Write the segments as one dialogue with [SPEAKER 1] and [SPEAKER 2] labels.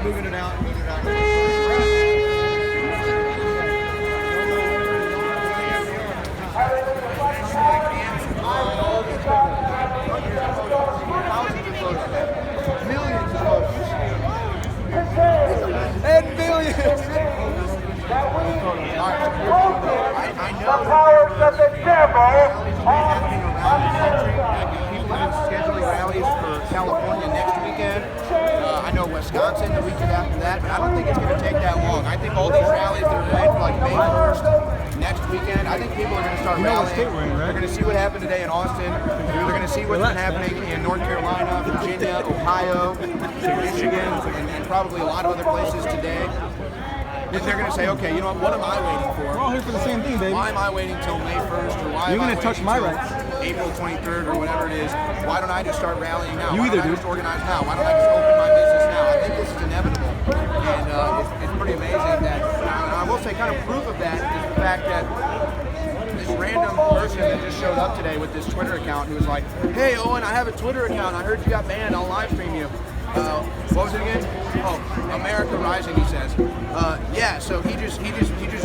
[SPEAKER 1] moving it out. Millions of voters. And billions. I know the powers of the devil people have been scheduling rallies for California next weekend. I know Wisconsin the weekend after that, but I don't think it's going to take that long. I think all these rallies that are planned for like May 1st, next weekend, I think people are going to start rallying. They're going to see what happened today in Austin. They're going to see what's been happening in North Carolina, Virginia, Ohio, Michigan, and probably a lot of other places today. Then they're going to say, okay, you know what am I waiting for?
[SPEAKER 2] We're all here for the same thing, baby.
[SPEAKER 1] Why am I waiting till May 1st, or why
[SPEAKER 2] You're
[SPEAKER 1] am I
[SPEAKER 2] going to touch my rights.
[SPEAKER 1] April 23rd, or whatever it is? Why don't I just start rallying now?
[SPEAKER 2] You
[SPEAKER 1] Why
[SPEAKER 2] either
[SPEAKER 1] don't I
[SPEAKER 2] do.
[SPEAKER 1] just organize now? Why don't I just open my business now? I think this is inevitable. And it's pretty amazing that, and I will say kind of proof of that is the fact that this random person that just showed up today with this Twitter account who was like, hey Owen, I have a Twitter account. I heard you got banned. I'll live stream you. What was it again? Oh, America Rising, he says. Yeah, so he just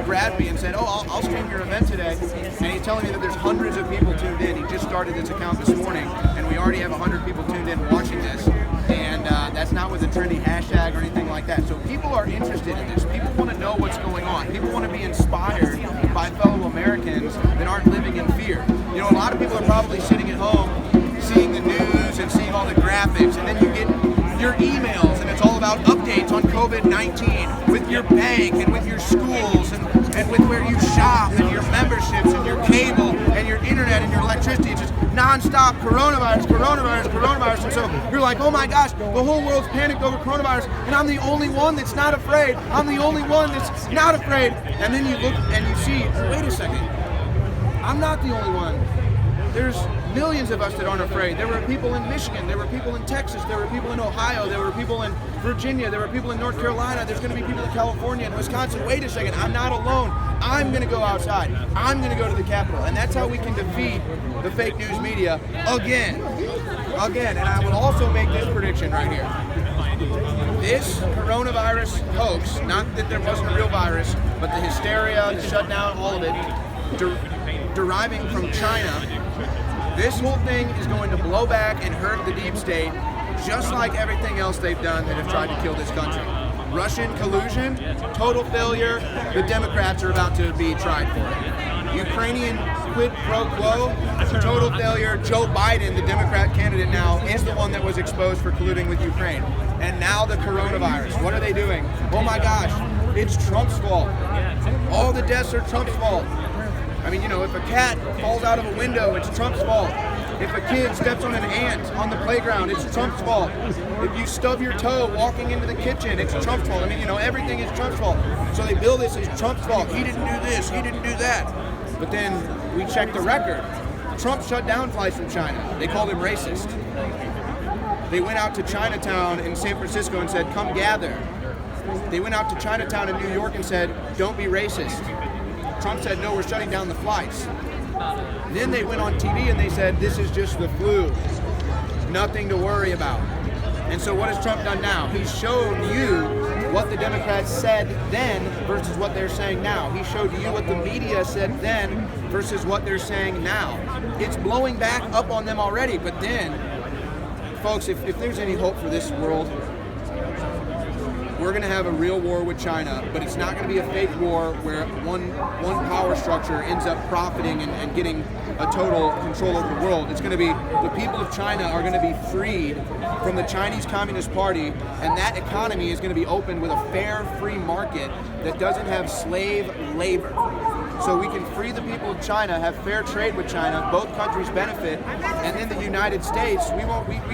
[SPEAKER 1] grabbed me and said, oh, I'll stream your event today. And he's telling me that there's hundreds of people tuned in. He just started this account this morning, and we already have 100 people tuned in watching this. And that's not with a trendy hashtag or anything like that. So people are interested in this. People want to know what's going on. People want to be inspired by fellow Americans that aren't living in fear. You know, a lot of people are probably sitting at home seeing the news and seeing all the graphics, and then you get your emails, and it's all about updates on COVID-19 with your bank and with your schools and with where you shop and your memberships and your cable and your internet and your electricity. It's just non-stop coronavirus. And so you're like, oh my gosh, the whole world's panicked over coronavirus, and I'm the only one that's not afraid. I'm the only one that's not afraid. And then you look and you see, wait a second, I'm not the only one. There's millions of us that aren't afraid. There were people in Michigan, there were people in Texas, there were people in Ohio, there were people in Virginia, there were people in North Carolina, there's going to be people in California and Wisconsin. Wait a second, I'm not alone. I'm going to go outside. I'm going to go to the Capitol. And that's how we can defeat the fake news media again. And I will also make this prediction right here. This coronavirus hoax, not that there wasn't a real virus, but the hysteria, the shutdown, all of it, deriving from China, this whole thing is going to blow back and hurt the deep state, just like everything else they've done that have tried to kill this country. Russian collusion, total failure. The Democrats are about to be tried for it. Ukrainian quid pro quo, total failure. Joe Biden, the Democrat candidate now, is the one that was exposed for colluding with Ukraine. And now the coronavirus. What are they doing? Oh my gosh, it's Trump's fault. All the deaths are Trump's fault. I mean, you know, if a cat falls out of a window, it's Trump's fault. If a kid steps on an ant on the playground, it's Trump's fault. If you stub your toe walking into the kitchen, it's Trump's fault. I mean, you know, everything is Trump's fault. So they bill this as Trump's fault. He didn't do this, he didn't do that. But then we check the record. Trump shut down flights from China. They called him racist. They went out to Chinatown in San Francisco and said, come gather. They went out to Chinatown in New York and said, don't be racist. Trump said, no, we're shutting down the flights. Then they went on TV and they said, this is just the flu. Nothing to worry about. And so what has Trump done now? He's shown you what the Democrats said then versus what they're saying now. He showed you what the media said then versus what they're saying now. It's blowing back up on them already. But then, folks, if there's any hope for this world, we're going to have a real war with China, but it's not going to be a fake war where one power structure ends up profiting and getting a total control over the world. It's going to be the people of China are going to be freed from the Chinese Communist Party, and that economy is going to be open with a fair, free market that doesn't have slave labor. So we can free the people of China, have fair trade with China, both countries benefit, and then the United States, we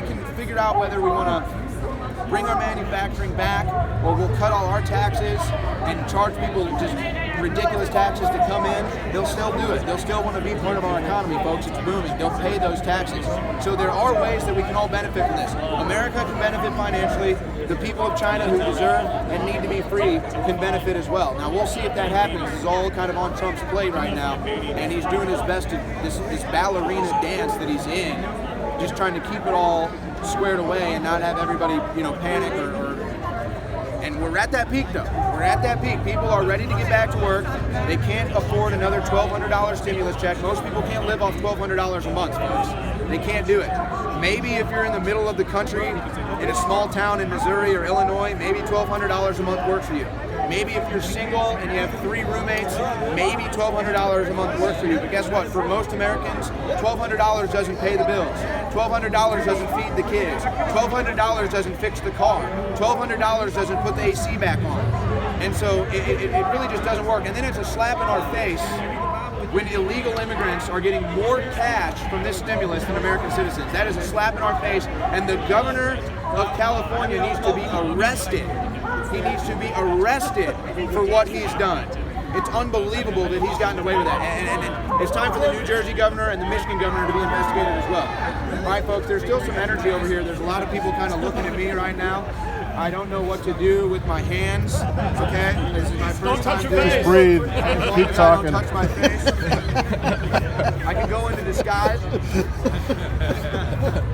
[SPEAKER 1] can figure out whether we want to bring our manufacturing back, or we'll cut all our taxes and charge people just ridiculous taxes to come in. They'll still do it. They'll still want to be part of our economy, folks. It's booming. They'll pay those taxes. So there are ways that we can all benefit from this. America can benefit financially. The people of China who deserve and need to be free can benefit as well. Now, we'll see if that happens. This is all kind of on Trump's plate right now, and he's doing his best to this ballerina dance that he's in, just trying to keep it all squared away and not have everybody, panic or And we're at that peak, though. We're at that peak. People are ready to get back to work. They can't afford another $1,200 stimulus check. Most people can't live off $1,200 a month, folks. They can't do it. Maybe if you're in the middle of the country, in a small town in Missouri or Illinois, maybe $1,200 a month works for you. Maybe if you're single and you have 3 roommates, maybe $1,200 a month works for you. But guess what? For most Americans, $1,200 doesn't pay the bills. $1,200 doesn't feed the kids. $1,200 doesn't fix the car. $1,200 doesn't put the AC back on. And so it really just doesn't work. And then it's a slap in our face when illegal immigrants are getting more cash from this stimulus than American citizens. That is a slap in our face, and the governor of California needs to be arrested. He needs to be arrested for what he's done. It's unbelievable that he's gotten away with that. And it's time for the New Jersey governor and the Michigan governor to be investigated as well. All right, folks, there's still some energy over here. There's a lot of people kind of looking at me right now. I don't know what to do with my hands, okay? This is my first time doing this.
[SPEAKER 2] Just breathe. Keep talking.
[SPEAKER 1] I don't touch my face. I can go into disguise.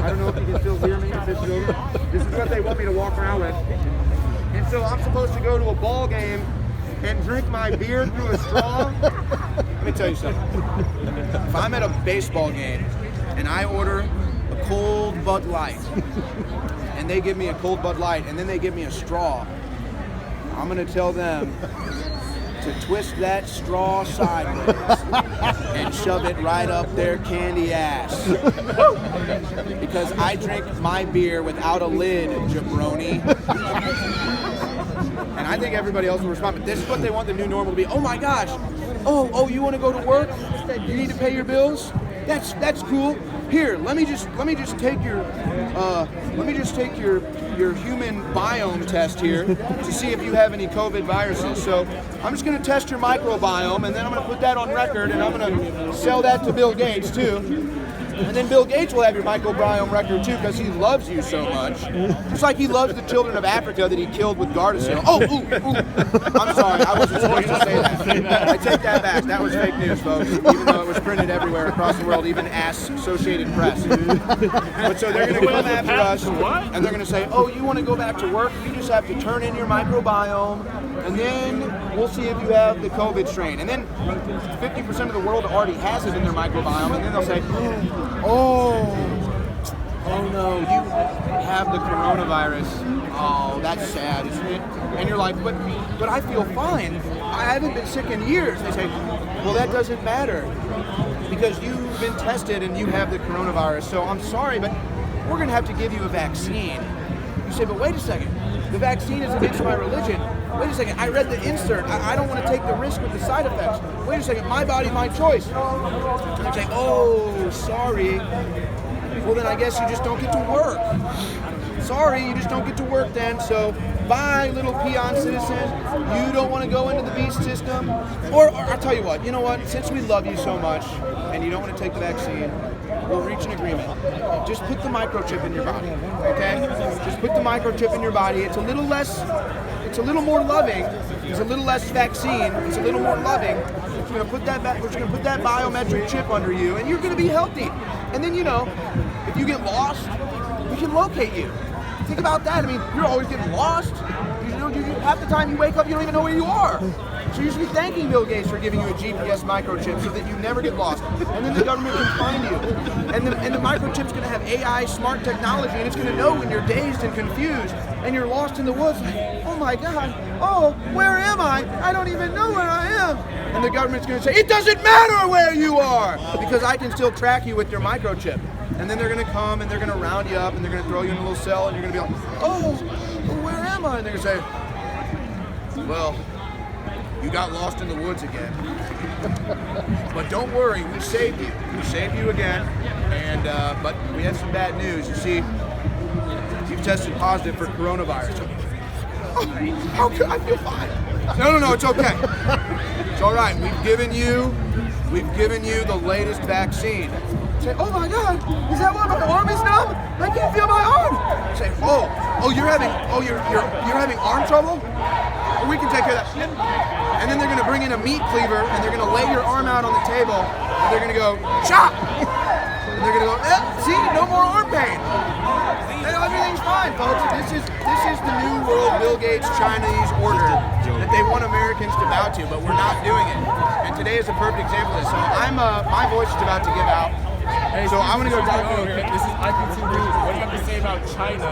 [SPEAKER 1] I don't know if you can still hear me. This is what they want me to walk around with. And so I'm supposed to go to a ball game and drink my beer through a straw. Let me tell you something. If I'm at a baseball game and I order a cold Bud Light, and they give me a cold Bud Light, and then they give me a straw, I'm going to tell them to twist that straw sideways and shove it right up their candy ass. Because I drink my beer without a lid, jabroni. And I think everybody else will respond, but this is what they want the new normal to be. Oh my gosh, oh, you want to go to work? You need to pay your bills? That's cool. Here, let me just take your human biome test here to see if you have any COVID viruses. So I'm just going to test your microbiome, and then I'm going to put that on record, and I'm going to sell that to Bill Gates too. And then Bill Gates will have your microbiome record too, because he loves you so much. Just like he loves the children of Africa that he killed with Gardasil. I'm sorry, I wasn't supposed to say that. I take that back. That was fake news, folks. Even though it was printed everywhere across the world, even Associated Press. But so they're going to come after us, and they're going to say, oh, you want to go back to work? You just have to turn in your microbiome, and then we'll see if you have the COVID strain. And then 50% of the world already has it in their microbiome, and then they'll say, oh no, you have the coronavirus. Oh, that's sad, isn't it? And you're like, but I feel fine. I haven't been sick in years. They say, well, that doesn't matter because you've been tested and you have the coronavirus. So I'm sorry, but we're going to have to give you a vaccine. You say, but wait a second. The vaccine is against my religion. Wait a second, I read the insert. I don't want to take the risk with the side effects. Wait a second, my body, my choice. And they're saying, oh, sorry. Well, then I guess you just don't get to work. Sorry, you just don't get to work then. So, bye, little peon citizen. You don't want to go into the beast system. Or I'll tell you what, you know what? Since we love you so much and you don't want to take the vaccine, we'll reach an agreement. Just put the microchip in your body, okay? Just put the microchip in your body. It's a little more loving. It's a little less vaccine. It's a little more loving. We're going to put that biometric chip under you, and you're going to be healthy. And then, if you get lost, we can locate you. Think about that. I mean, you're always getting lost. Half the time you wake up, you don't even know where you are. So you should be thanking Bill Gates for giving you a GPS microchip so that you never get lost. And then the government can find you. And the microchip's going to have AI smart technology, and it's going to know when you're dazed and confused and you're lost in the woods. Like, oh my God, where am I? I don't even know where I am. And the government's going to say, it doesn't matter where you are because I can still track you with your microchip. And then they're going to come and they're going to round you up and they're going to throw you in a little cell and you're going to be like, where am I? And they're going to say, well, you got lost in the woods again. But don't worry, we saved you. We saved you again. And but we have some bad news. You see, you've tested positive for coronavirus. How could I feel fine? No, it's okay. It's all right. We've given you the latest vaccine. Say, oh my God, is that why my arm is numb? I can't feel my arm. Say, you're having arm trouble? Well, we can take care of that. And then they're going to bring in a meat cleaver and they're going to lay your arm out on the table and they're going to go, chop! And they're going to go, see, no more arm pain. And everything's fine, folks. This is the new world Bill Gates Chinese order that they want Americans to bow to, but we're not doing it. And today is a perfect example of this. So my voice is about to give out.
[SPEAKER 3] Hey,
[SPEAKER 1] So I'm gonna go dive
[SPEAKER 3] oh,
[SPEAKER 1] over here.
[SPEAKER 3] this is IPT News. What do you have to say about China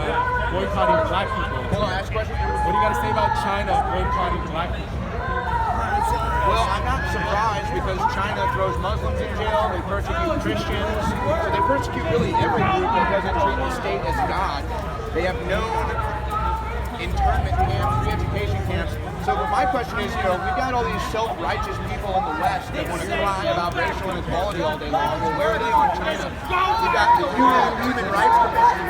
[SPEAKER 3] boycotting black people?
[SPEAKER 1] Hold on, ask a question.
[SPEAKER 3] What do you got to say about China boycotting black people?
[SPEAKER 1] Well, I'm not surprised because China throws Muslims in jail, they persecute Christians, so they persecute really every group that doesn't treat the state as God. They have no internment camps, re-education camps. So but my question is, we've got all these self-righteous people in the West that want to cry about racial inequality all day long. Well, where are they on China? We've got the UN Human Rights Commission,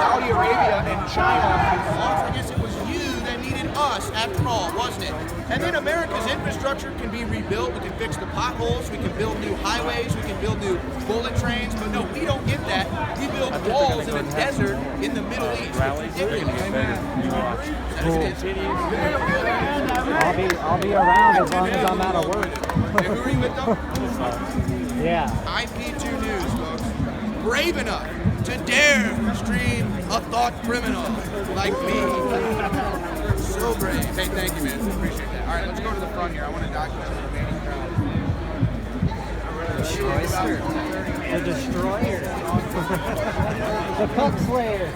[SPEAKER 1] Saudi Arabia, and China. I guess it was you that needed us after all, wasn't it? And then America's infrastructure can be rebuilt. We can fix the potholes. We can build new highways. We can build new bullet trains. But no, we don't get that. We build walls in a desert in the Middle East. It's ridiculous.
[SPEAKER 4] I'll be around as long as I'm out of work.
[SPEAKER 1] Who are you with them?
[SPEAKER 4] Yeah.
[SPEAKER 1] IP2 News, folks. Brave enough to dare stream a thought criminal like me. So brave. Hey, thank you, man. Appreciate that. All right, let's go to the front here. I want to document the remaining crowd.
[SPEAKER 4] The Destroyer. The Puck Slayer.